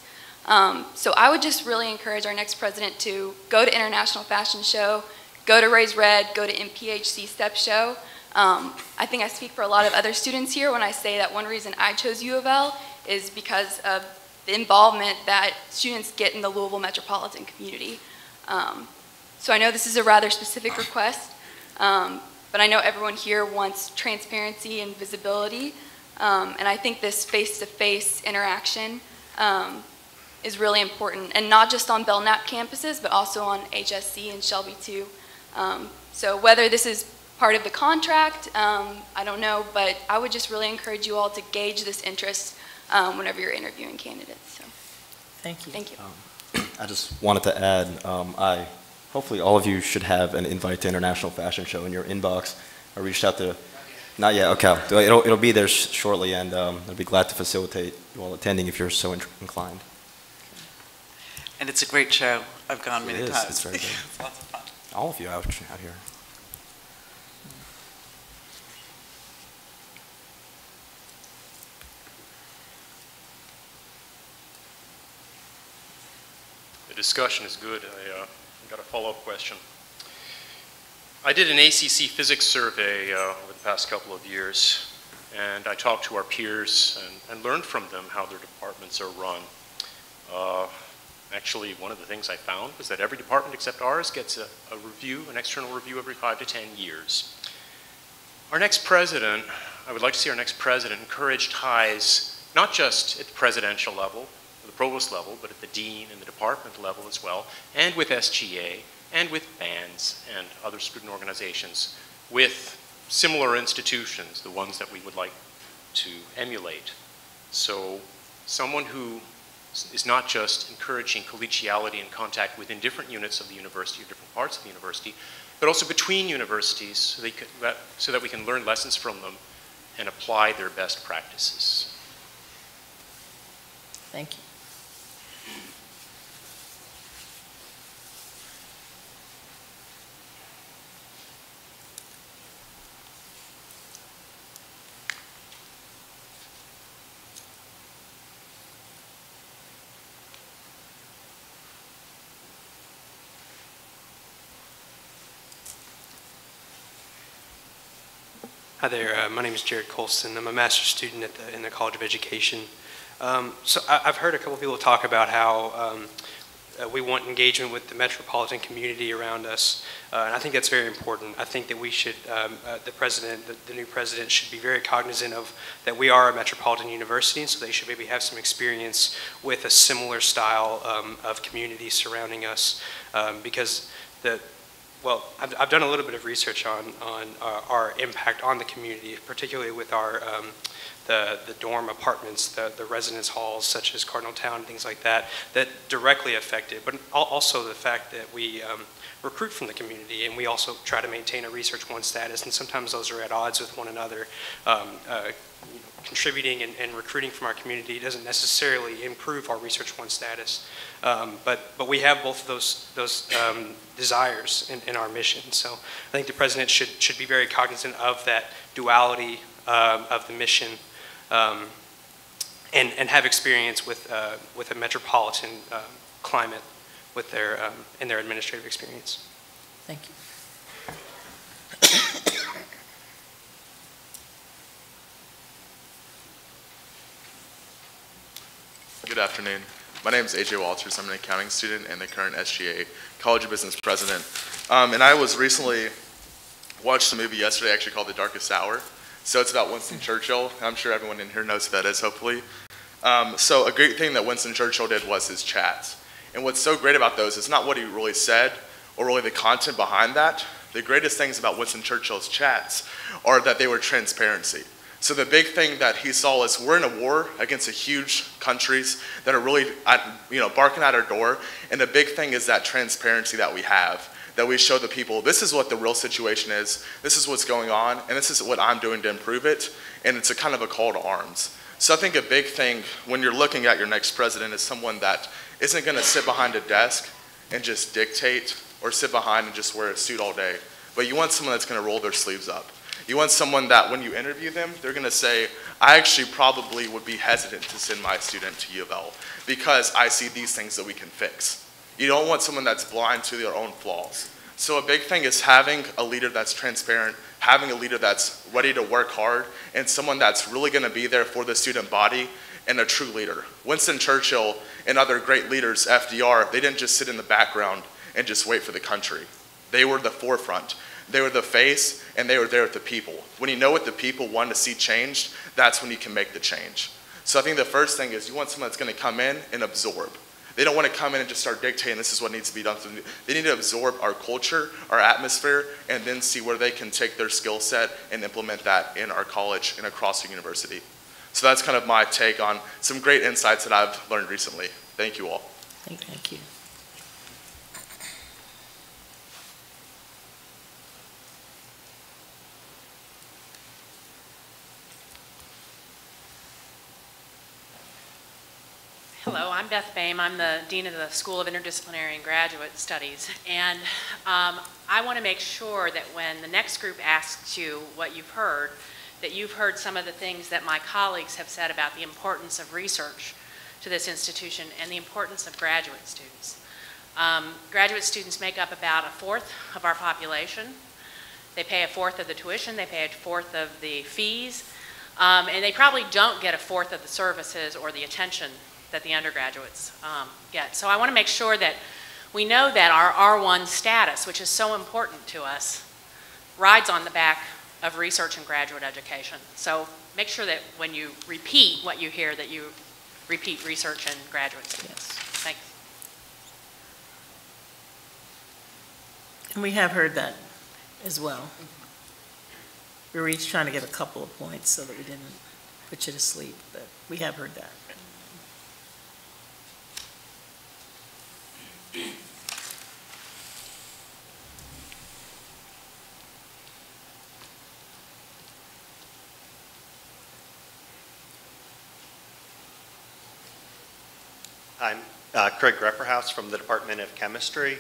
So I would just really encourage our next president to go to International Fashion Show, go to Raise Red, go to MPHC Step Show. I think I speak for a lot of other students here when I say that one reason I chose U of L is because of the involvement that students get in the Louisville metropolitan community. So I know this is a rather specific request, but I know everyone here wants transparency and visibility, and I think this face-to-face interaction is really important, and not just on Belknap campuses, but also on HSC and Shelby too. So whether this is part of the contract, I don't know, but I would just really encourage you all to gauge this interest whenever you're interviewing candidates. So. Thank you. Thank you. I just wanted to add, hopefully all of you should have an invite to International Fashion Show in your inbox. I reached out to, not yet, okay. It'll be there shortly, and I'd be glad to facilitate you all attending if you're so inclined. And it's a great show. I've gone many times. It's very good. It's lots of fun. All of you out here. The discussion is good. I got a follow-up question. I did an ACC physics survey over the past couple of years, and I talked to our peers and learned from them how their departments are run. Actually, one of the things I found was that every department except ours gets a review, an external review every 5 to 10 years. Our next president, I would like to see our next president encourage ties, not just at the presidential level, the provost level, but at the dean and the department level as well, and with SGA, and with bands and other student organizations, with similar institutions, the ones that we would like to emulate. So someone who is not just encouraging collegiality and contact within different units of the university or different parts of the university, but also between universities so that we can learn lessons from them and apply their best practices. Thank you. Hi there, my name is Jared Colston. I'm a master's student in the College of Education. So I've heard a couple people talk about how we want engagement with the metropolitan community around us, and I think that's very important. I think that we should, the new president should be very cognizant of that we are a metropolitan university, and so they should maybe have some experience with a similar style of community surrounding us, because well, I've done a little bit of research on our impact on the community, particularly with our the dorm apartments, the residence halls such as Cardinal Town and things like that, that directly affect it. But also the fact that we recruit from the community, and we also try to maintain a Research 1 status, and sometimes those are at odds with one another. Contributing and recruiting from our community doesn't necessarily improve our Research 1 status, but we have both of those desires in our mission. So I think the president should be very cognizant of that duality of the mission, and have experience with a metropolitan climate with in their administrative experience. Thank you. Good afternoon. My name is AJ Walters. I'm an accounting student and the current SGA College of Business president. And I was recently watched a movie yesterday actually called The Darkest Hour. So it's about Winston Churchill. I'm sure everyone in here knows who that is, hopefully. So a great thing that Winston Churchill did was his chats. And what's so great about those is not what he really said or really the content behind that. The greatest things about Winston Churchill's chats are that they were transparency. So the big thing that he saw is we're in a war against huge countries that are really, barking at our door. And the big thing is that transparency that we have, that we show the people, this is what the real situation is, this is what's going on, and this is what I'm doing to improve it. And it's a kind of a call to arms. So I think a big thing when you're looking at your next president is someone that isn't going to sit behind a desk and just dictate or sit behind and just wear a suit all day. But you want someone that's going to roll their sleeves up. You want someone that when you interview them, they're going to say, I actually probably would be hesitant to send my student to U of L because I see these things that we can fix. You don't want someone that's blind to their own flaws. So a big thing is having a leader that's transparent, having a leader that's ready to work hard, and someone that's really going to be there for the student body and a true leader. Winston Churchill and other great leaders, FDR, they didn't just sit in the background and just wait for the country. They were the forefront. They were the face, and they were there with the people. When you know what the people want to see changed, that's when you can make the change. So I think the first thing is you want someone that's going to come in and absorb. They don't want to come in and just start dictating this is what needs to be done. They need to absorb our culture, our atmosphere, and then see where they can take their skill set and implement that in our college and across the university. So that's kind of my take on some great insights that I've learned recently. Thank you all. Thank you. Hello, I'm Beth Boehm. I'm the Dean of the School of Interdisciplinary and Graduate Studies. And I want to make sure that when the next group asks you what you've heard, that you've heard some of the things that my colleagues have said about the importance of research to this institution and the importance of graduate students. Graduate students make up about 1/4 of our population. They pay 1/4 of the tuition, they pay 1/4 of the fees, and they probably don't get 1/4 of the services or the attention that the undergraduates get. So I want to make sure that we know that our R1 status, which is so important to us, rides on the back of research and graduate education. So make sure that when you repeat what you hear, that you repeat research and graduate students. Thanks. And we have heard that as well. We were each trying to get a couple of points so that we didn't put you to sleep, but we have heard that. I'm Craig Grepperhaus from the Department of Chemistry,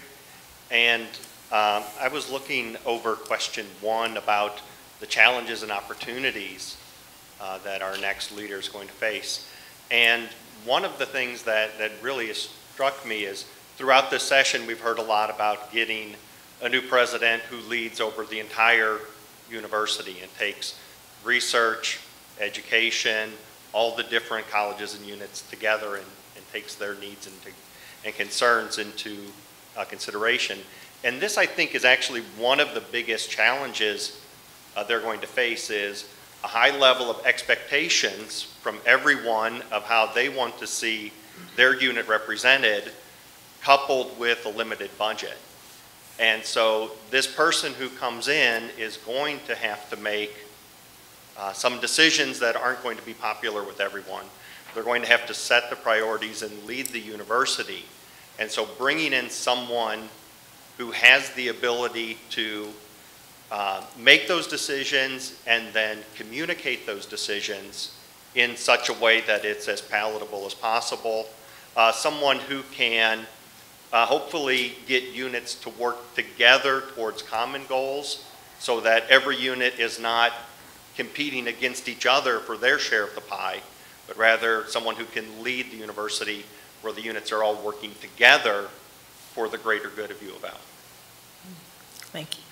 and I was looking over question 1 about the challenges and opportunities that our next leader is going to face. And one of the things that really has struck me is throughout this session we've heard a lot about getting a new president who leads over the entire university and takes research, education, all the different colleges and units together and takes their needs and concerns into consideration. And this, I think, is actually one of the biggest challenges they're going to face is a high level of expectations from everyone of how they want to see their unit represented, coupled with a limited budget. And so this person who comes in is going to have to make some decisions that aren't going to be popular with everyone. They're going to have to set the priorities and lead the university. And so bringing in someone who has the ability to make those decisions and then communicate those decisions in such a way that it's as palatable as possible. Someone who can hopefully get units to work together towards common goals so that every unit is not competing against each other for their share of the pie, but rather someone who can lead the university where the units are all working together for the greater good of U of L. Thank you.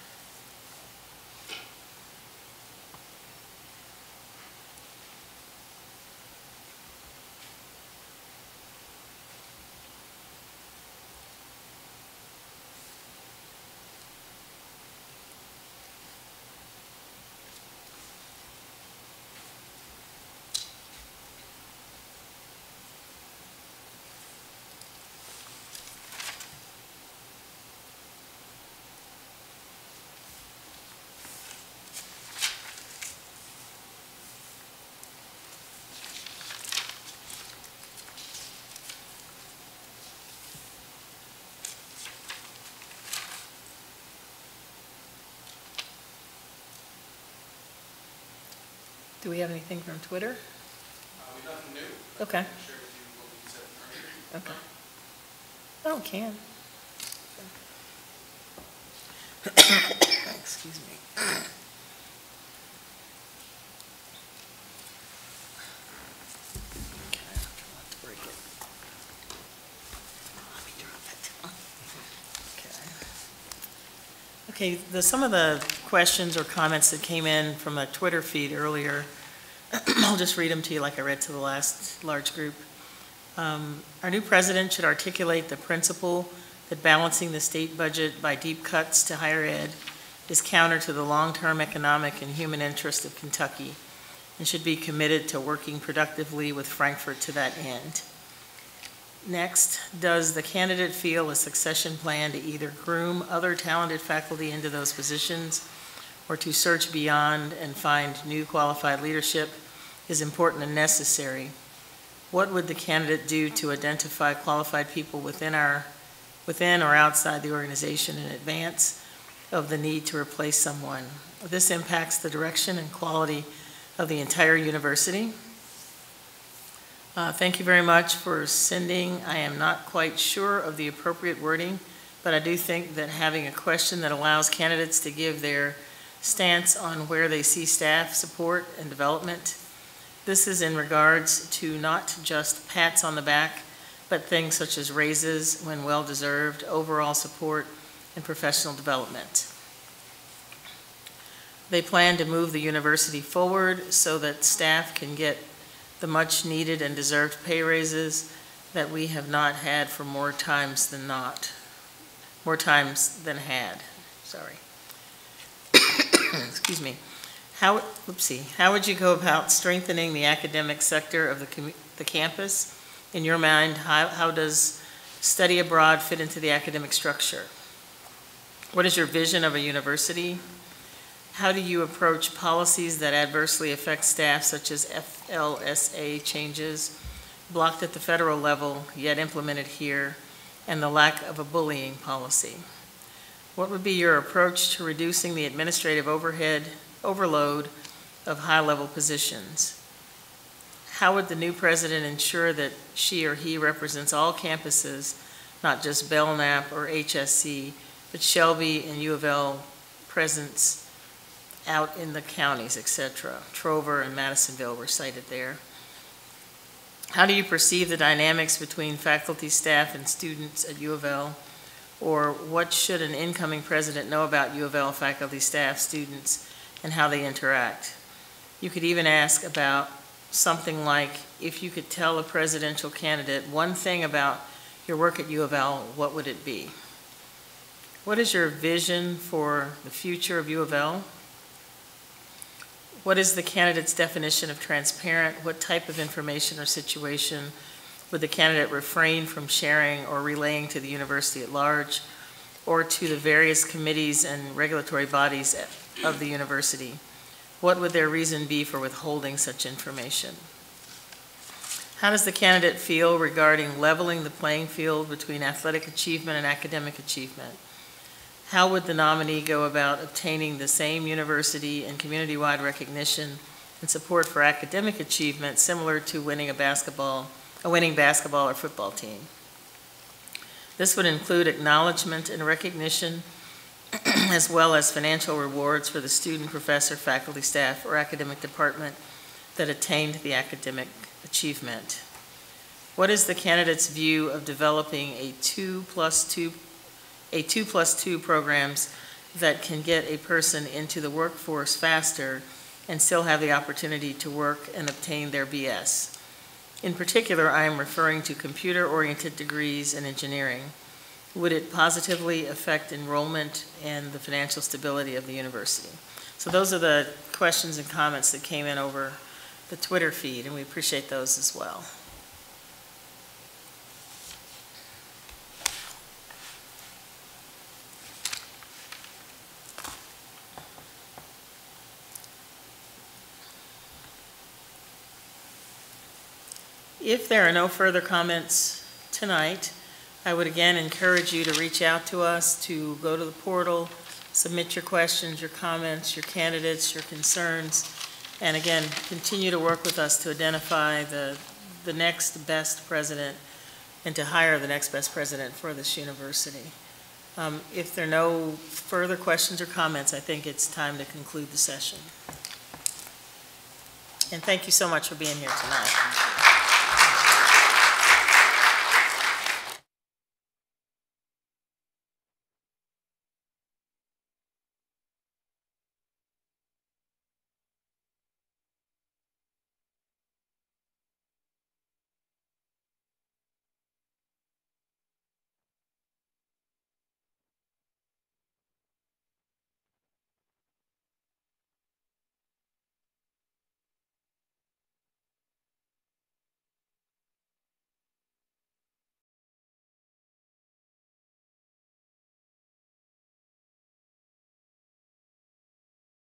Do we have anything from Twitter? Nothing new. Okay. Share with you what we said earlier. Okay. Oh, can. Excuse me. Okay, some of the questions or comments that came in from a Twitter feed earlier, I'll just read them to you like I read to the last large group. Our new president should articulate the principle that balancing the state budget by deep cuts to higher ed is counter to the long-term economic and human interest of Kentucky and should be committed to working productively with Frankfurt to that end. Next, does the candidate feel a succession plan to either groom other talented faculty into those positions or to search beyond and find new qualified leadership is important and necessary? What would the candidate do to identify qualified people within or outside the organization in advance of the need to replace someone? This impacts the direction and quality of the entire university. Thank you very much for sending. I am not quite sure of the appropriate wording, but I do think that having a question that allows candidates to give their stance on where they see staff support and development. This is in regards to not just pats on the back, but things such as raises when well-deserved, overall support, and professional development. They plan to move the university forward so that staff can get the much-needed and deserved pay raises that we have not had for more times than had. Sorry. Excuse me. How would you go about strengthening the academic sector of the campus? In your mind, how does study abroad fit into the academic structure? What is your vision of a university? How do you approach policies that adversely affect staff, such as FLSA changes, blocked at the federal level, yet implemented here, and the lack of a bullying policy? What would be your approach to reducing the administrative overload of high-level positions? How would the new president ensure that she or he represents all campuses, not just Belknap or HSC, but Shelby and U of L presence out in the counties, etc.? Trover and Madisonville were cited there. How do you perceive the dynamics between faculty, staff, and students at U of L? Or what should an incoming president know about U of L faculty, staff, students, and how they interact? You could even ask about something like, if you could tell a presidential candidate one thing about your work at U of L, what would it be? What is your vision for the future of U of L? What is the candidate's definition of transparent? What type of information or situation would the candidate refrain from sharing or relaying to the university at large or to the various committees and regulatory bodies of the university? What would their reason be for withholding such information? How does the candidate feel regarding leveling the playing field between athletic achievement and academic achievement? How would the nominee go about obtaining the same university and community-wide recognition and support for academic achievement similar to winning a winning basketball or football team? This would include acknowledgement and recognition as well as financial rewards for the student, professor, faculty, staff, or academic department that attained the academic achievement. What is the candidate's view of developing a 2+2 programs that can get a person into the workforce faster and still have the opportunity to work and obtain their BS? In particular, I am referring to computer-oriented degrees in engineering. Would it positively affect enrollment and the financial stability of the university? So those are the questions and comments that came in over the Twitter feed, and we appreciate those as well. If there are no further comments tonight, I would again encourage you to reach out to us, to go to the portal, submit your questions, your comments, your candidates, your concerns, And again, continue to work with us to identify the next best president and to hire the next best president for this university. If there are no further questions or comments, I think it's time to conclude the session. And thank you so much for being here tonight.